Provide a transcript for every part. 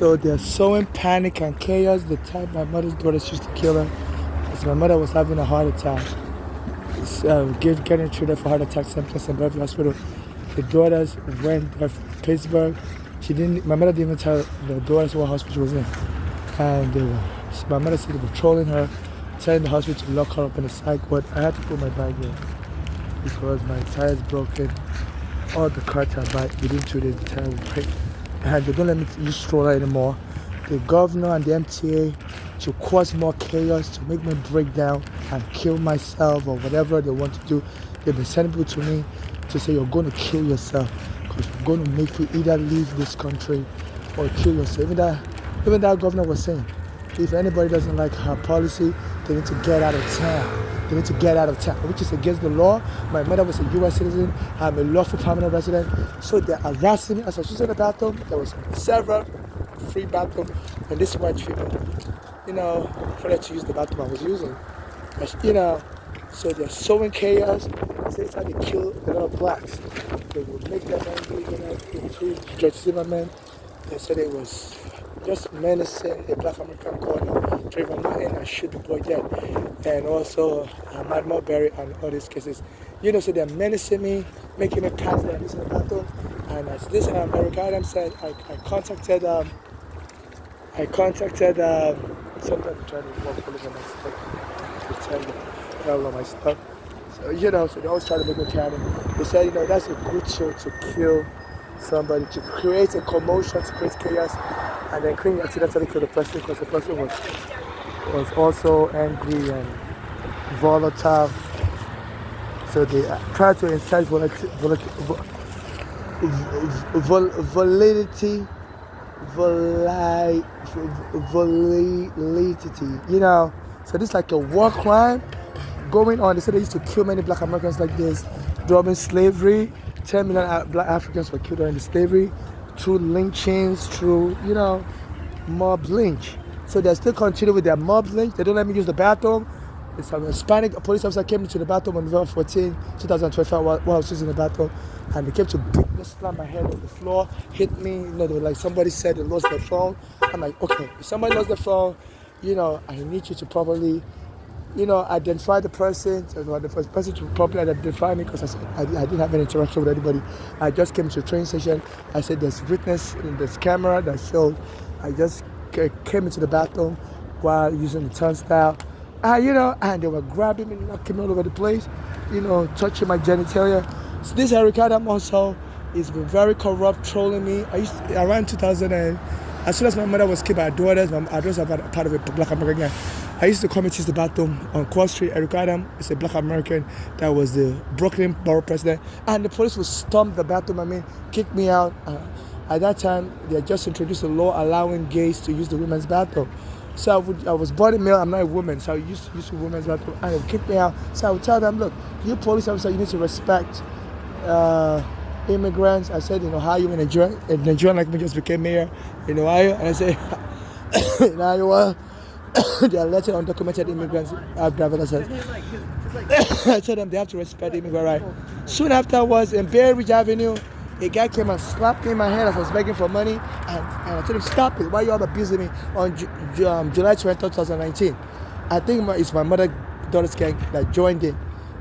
So they're so in panic and chaos. The time my mother's daughters used to kill her, because my mother was having a heart attack. Getting treated for heart attack symptoms in Beverly Hospital. The daughters went to Pittsburgh. My mother didn't even tell the daughters what hospital she was in. And my mother said they were trolling her, telling the hospital to lock her up in a psych ward. I had to put my bag in because my tire's broken. All the carts are back within 2 days. The tire will break. And they don't let me use stroller anymore. The governor and the MTA to cause more chaos, to make me break down and kill myself or whatever they want to do. They've been sending people to me to say you're going to kill yourself because we're going to make you either leave this country or kill yourself. Even that governor was saying, if anybody doesn't like her policy, they need to get out of town. They need to get out of town, which is against the law. My mother was a U.S. citizen. I'm a lawful permanent resident. So they're harassing me. As I was using the bathroom, there was several free bathrooms. And this white female, for her to use the bathroom I was using. So they're sowing chaos. It's how they kill a lot of blacks. They will make them angry, Judge Zimmerman. They said it was just menacing a black American called Trayvon Martin and shoot the boy dead. And also Ahmaud Marbury and all these cases. So they're menacing me, making me pass that this in the bathroom. And as this Erica Adams said, I contacted sometimes I'm trying to walk all over my stuff. To tell them all of my stuff. So they always try to make me carry. They said, that's a good show to kill somebody, to create a commotion, to create chaos, and then Queen accidentally killed the person because the person was also angry and volatile. So they tried to incite validity. So this is like a war crime going on. They said they used to kill many black Americans like this during slavery. 10 million black Africans were killed during the slavery through lynchings, through, mob lynch. So they still continue with their mob lynch. They don't let me use the bathroom. It's a Hispanic police officer came into the bathroom on November 14, 2025 while I was using the bathroom. And they came to beat me, slam my head on the floor, hit me. They were like, somebody said they lost their phone. I'm like, okay, if somebody lost their phone, I need you to properly, identify the person. So the first person to properly identify me because I didn't have any interaction with anybody. I just came to the train station. I said, there's witness in this camera that showed I just came into the bathroom while using the turnstile. And they were grabbing me, knocking me all over the place, touching my genitalia. So this Erica Adams also is very corrupt, trolling me. Around 2000, as soon as my mother was killed by her daughters, my daughters are part of a black American gang. I used to come and use the bathroom on Quad Street. Erica Adams is a black American that was the Brooklyn borough president. And the police would storm the bathroom, kick me out. At that time, they had just introduced a law allowing gays to use the women's bathroom. So I was born in male, I'm not a woman, so I used to use the women's bathroom and they would kick me out. So I would tell them, look, you police officer, you need to respect immigrants. I said, how you in Nigeria like me just became mayor in Ohio. And I said, in Iowa, they are letting undocumented immigrants have driver's license. I told them they have to respect the immigrant right. Soon afterwards, in Bay Ridge Avenue, a guy came and slapped me in my head as I was begging for money, and I told him, stop it, why are you all abusing me? On July 20, 2019. I think it's my mother's daughter's gang that joined in,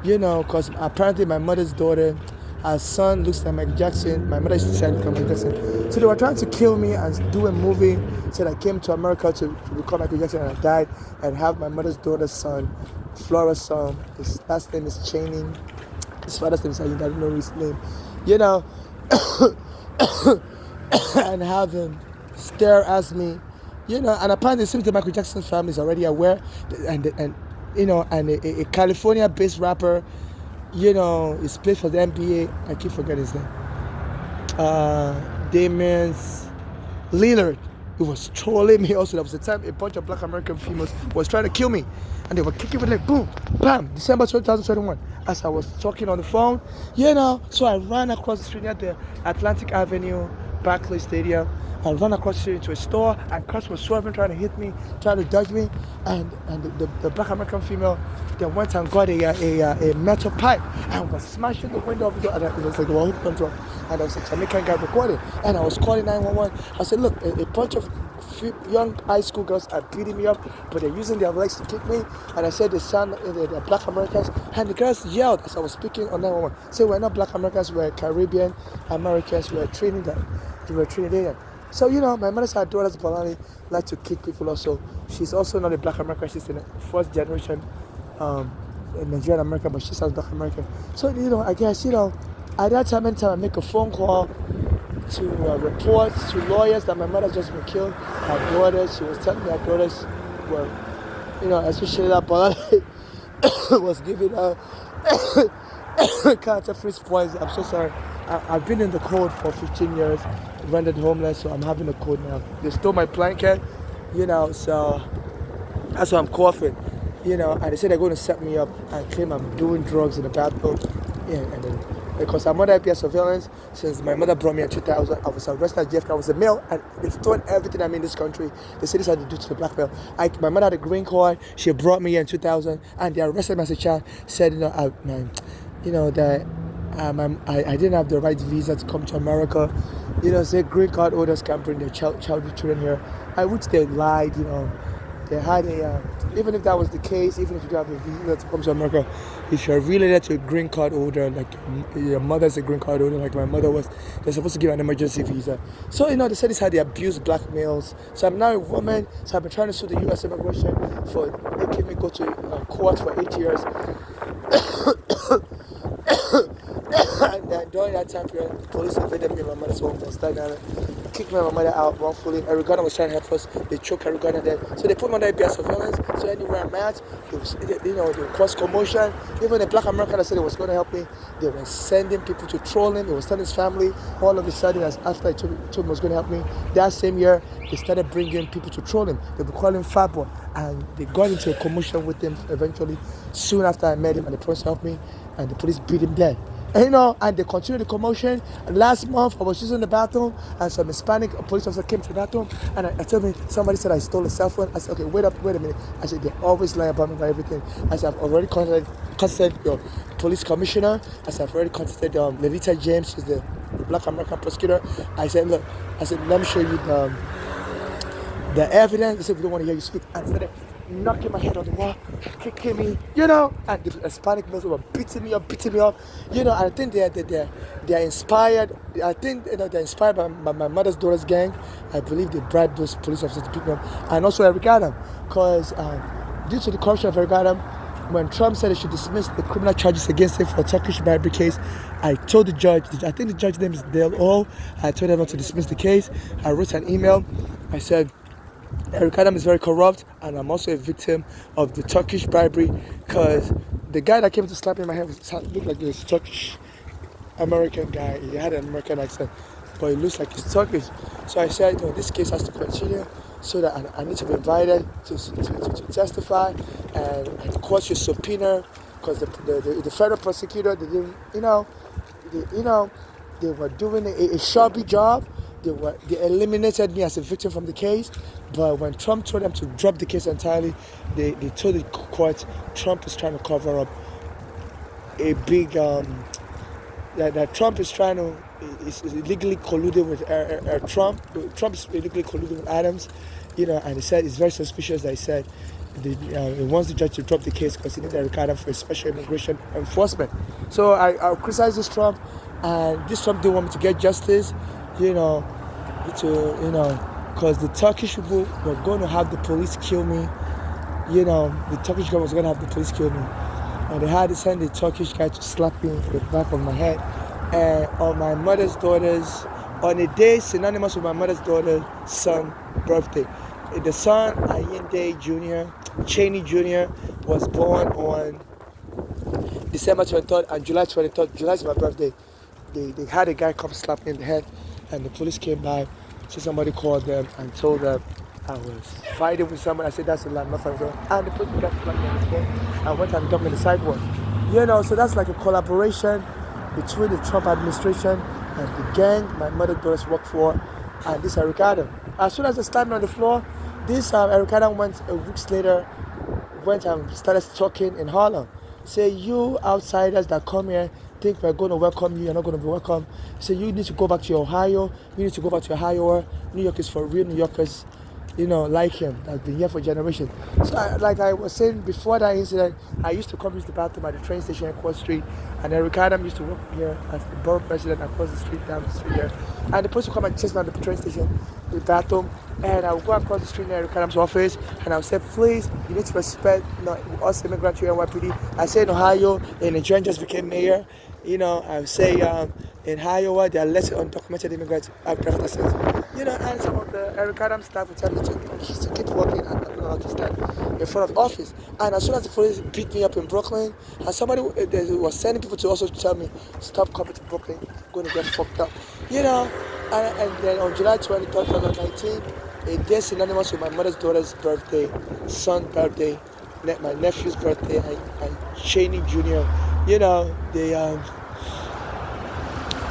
because apparently my mother's daughter, her son looks like Michael Jackson. My mother used to say Michael Jackson. So they were trying to kill me and do a movie. Said I came to America to become Michael Jackson and I died, and have my mother's daughter's son, Flora's son. His last name is Channing. His father's name is I don't know his name. And have him stare at me, and apparently it seems the Michael Jackson family is already aware, and a California-based rapper, is played for the NBA. I keep forgetting his name. Damian Lillard. He was trolling me also. There was a time a bunch of black American females was trying to kill me, and they were kicking me like boom, bam. December 2021. As I was talking on the phone, so I ran across the street near the Atlantic Avenue, Barclays Stadium. I ran across the street into a store, and cars were swerving, trying to hit me, trying to dodge me. And the black American female, they went and got a metal pipe and was smashing the window of the door. And it was like the whole control. And there was a Jamaican guy recording. And I was calling 911. I said, look, a bunch of young high school girls are beating me up, but they're using their legs to kick me. And I said, they're black Americans. And the girls yelled as I was speaking on 911. So we're not black Americans, we're Caribbean Americans, we're Trinidad. We're Trinidadian. So, my mother's her daughter's Balani like to kick people also. She's also not a black American, she's a first generation Nigerian American, but she sounds black American. So, I guess, at that time, anytime I make a phone call to report to lawyers that my mother just been killed, her daughters, she was telling me her daughters were, especially that Balani was giving her counterfeit points. I'm so sorry. I've been in the code for 15 years, rendered homeless, so I'm having a code now. They stole my blanket, so that's why I'm coughing, and they said they're going to set me up and claim I'm doing drugs in the bathroom. Yeah, and then because I'm under IPS surveillance since my mother brought me in 2000, I was arrested at JFK. I was a male, and they've stolen everything I'm in this country. They said this had to do to the black male. My mother had a green card. She brought me in 2000, and they arrested me as a child. Said, that I didn't have the right visa to come to America. Say green card holders can bring their children here. I wish they lied. They had even if that was the case, even if you don't have a visa to come to America, if you're related to a green card holder, like your mother's a green card holder, like my mother was, they're supposed to give an emergency visa. So, they said this how they abuse black males. So I'm now a woman, so I've been trying to sue the U.S. immigration for making me go to court for 8 years. And during that time period, the police invaded me in my mother's home and started kicked me and my mother out wrongfully. Eric Garner was trying to help us. They choked Eric Garner dead. So they put me under ABS surveillance. So anywhere I'm at, they caused commotion. Even a black American that said it was going to help me, they were sending people to troll him. They were sending his family. All of a sudden, after I told him it was going to help me, that same year, they started bringing people to troll him. They would call him Fat Boy. And they got into a commotion with him eventually. Soon after I met him, and the police helped me, and the police beat him dead. And they continued the commotion. And last month, I was using the bathroom, and some Hispanic police officer came to the bathroom, and I told me, somebody said I stole a cell phone. I said, okay, wait a minute. I said, they always lie about me about everything. I said, I've already contacted your police commissioner. I said, I've already contacted Levita James, she's the black American prosecutor. I said, look, let me show you the evidence. They said, we don't want to hear you speak. And instead of knocking my head on the wall, kicking me, and the Hispanic males were beating me up, and I think they're inspired. I think they're inspired by my mother's daughter's gang. I believe they bribed those police officers to beat them up, and also Eric Adam, because due to the corruption of Eric Adam, when Trump said they should dismiss the criminal charges against him for a Turkish bribery case, I told the judge, I think the judge's name is Dale O. I told him not to dismiss the case. I wrote an email. I said, Eric Adam is very corrupt, and I'm also a victim of the Turkish bribery, because the guy that came to slap me in my head looked like this Turkish American guy. He had an American accent, but he looks like he's Turkish. So I said, this case has to continue, so that I need to be invited to testify, and the court should subpoena, because the federal prosecutor, they didn't, they were doing a shabby job. They eliminated me as a victim from the case, but when Trump told them to drop the case entirely, they told the court Trump is trying to cover up a big that Trump is trying to is illegally colluded with Trump. Trump is illegally colluded with Adams, and he said it's very suspicious that he said he wants the judge to drop the case because he needs Eric Adam for a special immigration enforcement. So I criticize this Trump, and this Trump didn't want me to get justice. Because the Turkish people were going to have the police kill me. The Turkish government was going to have the police kill me. And they had to send the Turkish guy to slap me in the back of my head. And on my mother's daughter's, on a day synonymous with my mother's daughter's son's birthday. The son, Ayinde Jr., Cheney Jr., was born on December 23rd and July 23rd. July is my birthday. They had a guy come slap me in the head. And the police came by, so somebody called them and told them I was fighting with someone. I said, that's a lie, I'm not fighting with someone. And the police got slapped me on the head. I went and dumped me in the sidewalk. So that's like a collaboration between the Trump administration and the gang my mother daughters work for. and this Eric Adam. As soon as I slammed on the floor, this Eric Adam went a week later, went and started talking in Harlem. Say, you outsiders that come here think we're going to welcome you, you're not going to be welcome. Say, you need to go back to your Ohio, you need to go back to Ohio. New York is for real New Yorkers, like him, that's been here for generations. So, like I was saying before that incident, I used to come use the bathroom at the train station across the street, and Eric Adam used to work here as the borough president across the street, down the street there. And the person would come and chase me at the train station, the bathroom, and I would go across the street near Eric Adams' office, and I would say, please, you need to respect us immigrants here in NYPD. I say in Ohio, and the Nigerian just became mayor. I would say in Iowa, there are less undocumented immigrants have driver's license. And some of the Eric Adams staff would tell me to keep working and not allowed to stand in front of the office. And as soon as the police beat me up in Brooklyn, and somebody was sending people to also tell me, stop coming to Brooklyn, you're going to get fucked up. And then on July 23rd, 2019, a day synonymous with my mother's daughter's birthday, son's birthday, my nephew's birthday, and Cheney Jr.,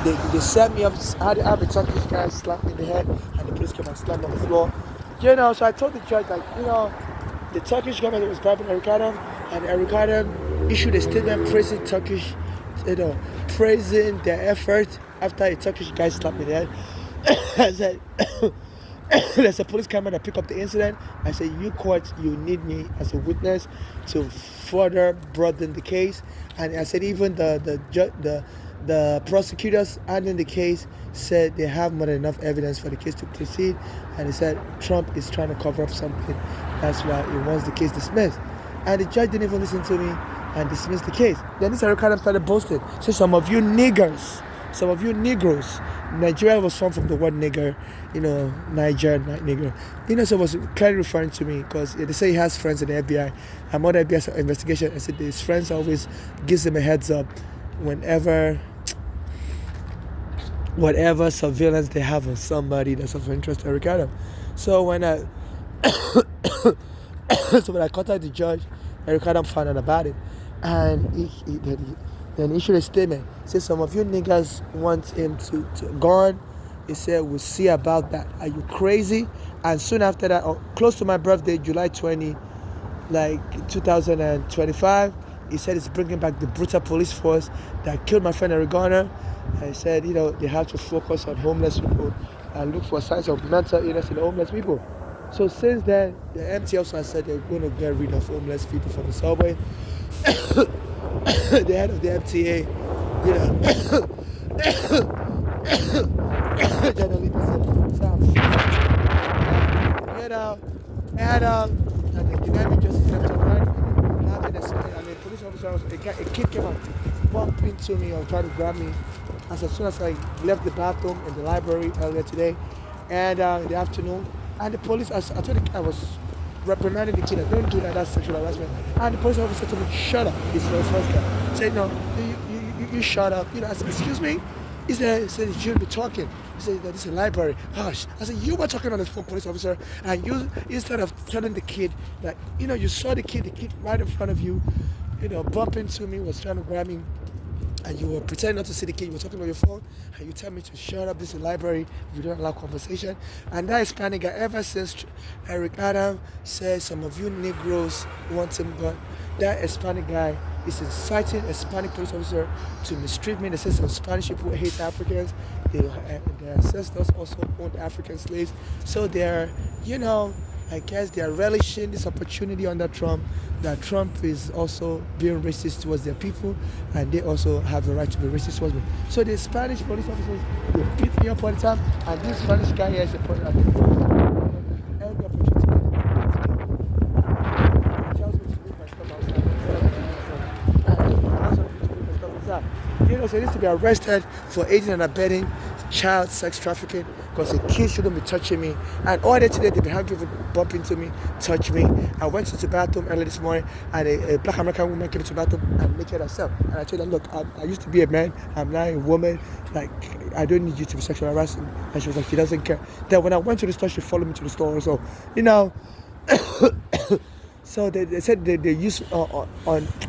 they set me up. I had a Turkish guy slap me in the head, and the police came and slammed on the floor. So I told the judge, the Turkish government was grabbing Eric Adam, and Eric Adam issued a statement praising Turkish, praising their effort after a Turkish guy slapped me in the head. I said, there's a police camera that picked up the incident. I said, you court, you need me as a witness to further broaden the case. And I said, even the prosecutors handling the case said they have more than enough evidence for the case to proceed. And he said, Trump is trying to cover up something. That's why he wants the case dismissed. And the judge didn't even listen to me and dismissed the case. Then this Eric Adams started boasting. So some of you niggers, some of you Negroes, Nigeria was formed from the word nigger, Niger, nigger. So it was clearly referring to me because they say he has friends in the FBI. I'm on the FBI investigation. I said his friends always gives him a heads up whenever, whatever surveillance they have of somebody that's of interest to Eric Adam. So when I contacted the judge, Eric Adam found out about it, and he then issued a statement. Said some of you niggas want him to gone. He said, we'll see about that. Are you crazy? And soon after that, close to my birthday, July 20, 2025, he said he's bringing back the brutal police force that killed my friend Eric Garner. And he said, they have to focus on homeless people and look for signs of mental illness in the homeless people. So since then, the MTA also has said they're going to get rid of homeless people from the subway. The head of the MTA, generally and the dynamic justice left and right, and the police officer, a kid came and bumped into me or tried to grab me as soon as I left the bathroom in the library earlier today, and in the afternoon, and the police, I told the kid, I was reprimanding the kid, don't do that, that's sexual harassment. And the police officer told me, shut up. He's the first guy. Said, no, you shut up. I said, excuse me? He said you shouldn't be talking. He said, this is a library. Hush. I said, you were talking on the phone, police officer, and you, instead of telling the kid that, you saw the kid right in front of you, bump into me, was trying to grab me, and you were pretending not to see the kid, you were talking on your phone, and you tell me to shut up, this is a library, you don't allow conversation. And that Hispanic guy, ever since Eric Adam said some of you Negroes want him gone, that Hispanic guy is inciting a Hispanic police officer to mistreat me. They say some Spanish people hate Africans, their ancestors also owned African slaves, so they're, I guess they are relishing this opportunity under Trump, that Trump is also being racist towards their people, and they also have the right to be racist towards me. So the Spanish police officers, they beat me up all the time, and this Spanish guy here is a point. Every opportunity he tells me to leave my stuff outside. So he needs to be arrested for aiding and abetting child sex trafficking, because a kid shouldn't be touching me. And all day today, they behind people bump into me, touch me. I went to the bathroom early this morning, and a black American woman came to the bathroom and naked herself. And I told her, look, I used to be a man, I'm now a woman, I don't need you to be sexually harassing. And she was like, she doesn't care. Then when I went to the store, she followed me to the store also. So they said they use on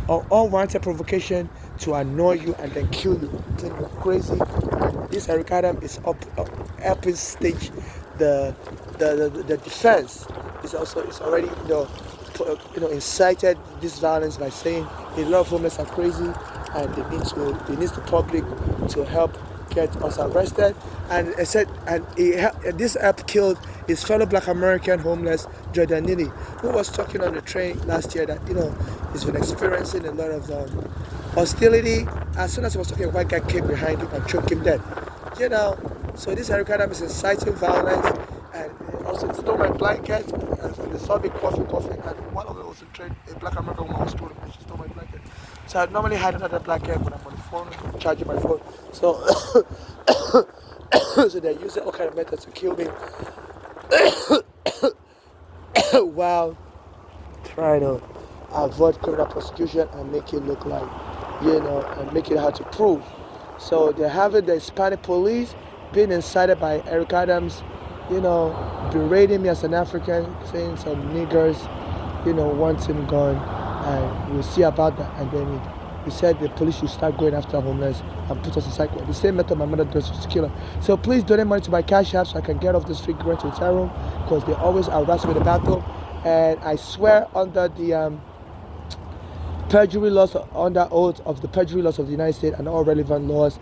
unwarranted provocation to annoy you and then kill you. Think you're crazy. and this Eric Adam is helping stage the defense. It's already incited this violence by saying a lot of homeless are crazy and they need the public to help get us arrested. And I said, this app killed his fellow Black American homeless Jordan Neely, who was talking on the train last year that he's been experiencing a lot of hostility. As soon as he was talking, a white guy came behind him and choked him dead. So this Eric Adam is inciting violence, and also stole my blanket. And they saw me coughing, and one of them was a Black American woman was stolen, and she stole my blanket. So I normally hide another blanket when I'm on the phone, charging my phone. So, so they're using all kind of methods to kill me while trying to avoid criminal prosecution and make it look like, and make it hard to prove. So they're having the Hispanic police being incited by Eric Adams, berating me as an African, saying some niggers, want him gone, and we'll see about that. And then he said the police should start going after homeless and put us in cycle. The same method my mother does to kill her. So please donate money to my cash app so I can get off the street, go to a hotel room, because they always harass me in the bathroom. And I swear under the perjury laws, under oath of the perjury laws of the United States and all relevant laws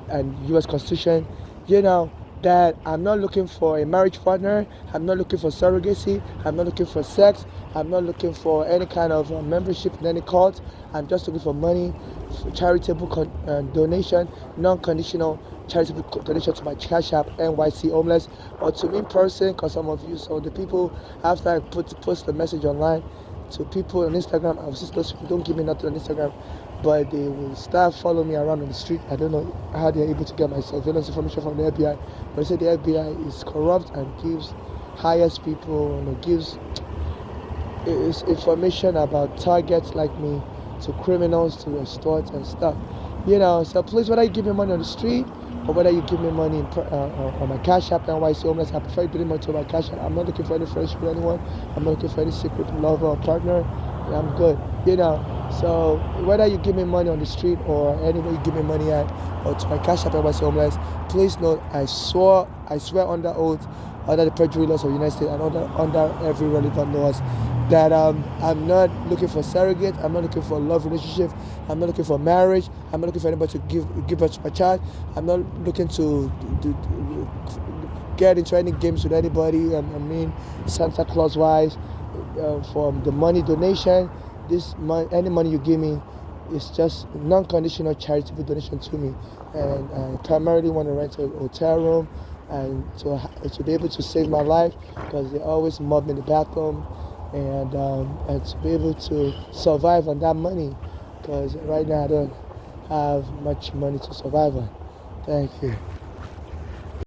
and U.S. Constitution, that I'm not looking for a marriage partner, I'm not looking for surrogacy, I'm not looking for sex, I'm not looking for any kind of membership in any cult. I'm just looking for money, for charitable donation, non-conditional charitable donation to my cash app, NYC Homeless, or to me in person, because some of the people, after I post the message online to people on Instagram, I've seen those people don't give me nothing on Instagram, but they will start following me around on the street. I don't know how they're able to get my surveillance information from the FBI, but they say the FBI is corrupt and hires people, gives information about targets like me to criminals to extort and stuff. So please, whether you give me money on the street or whether you give me money on my cash app, NYC Homeless, I prefer you put money to my cash app. I'm not looking for any friendship with anyone. I'm not looking for any secret lover or partner. I'm good. So whether you give me money on the street or anywhere you give me money at, or to my cash app, NYC Homeless, please note I swear under oath, under the perjury laws of the United States and under every relevant laws, that I'm not looking for surrogate, I'm not looking for a love relationship, I'm not looking for marriage, I'm not looking for anybody to give birth to my child, I'm not looking to get into any games with anybody, Santa Claus wise, from the money donation, any money you give me is just non-conditional charitable donation to me, and I primarily want to rent a hotel room and to be able to save my life, because they always mob me in the bathroom, and to be able to survive on that money, because right now I don't have much money to survive on. Thank you.